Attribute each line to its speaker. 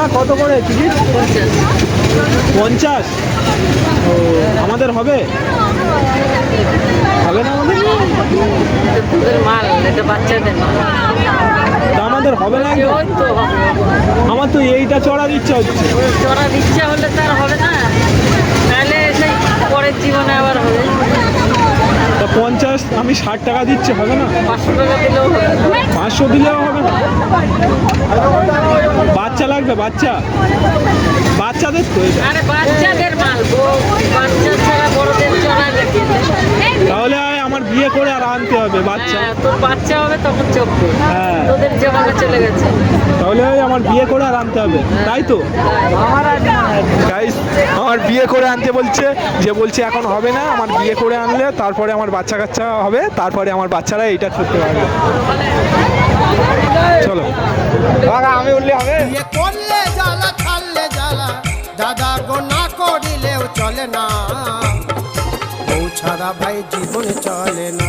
Speaker 1: কাকিমা কত করে টিকিট? 50। ও আমাদের হবে? হবে না আমাদের?
Speaker 2: তোদের মাল, এটা বাচ্চাদের মাল।
Speaker 1: তা আমাদের হবে না একদম?
Speaker 2: ওই তো হবে।
Speaker 1: আমার তো এইটা চড়ার ইচ্ছা হচ্ছে।
Speaker 2: চড়ার ইচ্ছা হলে তার হবে না, তাহলে সেই পরের জীবনে আবার হবে।
Speaker 1: তা 50 আমি 60 টাকা দিচ্ছি, হবে না?
Speaker 2: 500 টাকা দিলেও হবে না।
Speaker 1: 500 দিলেও হবে না? বাচ্চা লাগবে, বাচ্চাদের তো এটা।
Speaker 2: আরে বাচ্চাদের মাল, বাচ্চা ছাড়া বড়দের চড়া দেখি।
Speaker 1: তাহলে আমার বিয়ে করে আর আনতে হবে বাচ্চা।
Speaker 2: হ্যাঁ, তোর বাচ্চা হবে তখন চোখবে।
Speaker 1: হ্যাঁ।
Speaker 2: তোদের জমানা চলে গেছে।
Speaker 1: তাহলে আমার বিয়ে করে আর আনতে হবে, তাই তো? গাইস, আমার বিয়ে করে আনতে বলছে, যে বলছে এখন হবে না, আমার বিয়ে করে আনলে তারপরে আমার বাচ্চা কাচ্চা হবে, তারপরে আমার বাচ্চারা এইটা করতে পারবে। চলো আমি উঠলে হবে।
Speaker 3: বিয়ে করলে জ্বালা, ছাড়লে জ্বালা, দাদা গো না করিলেও চলে না, বউ ছাড়া ভাই জীবন চলে না।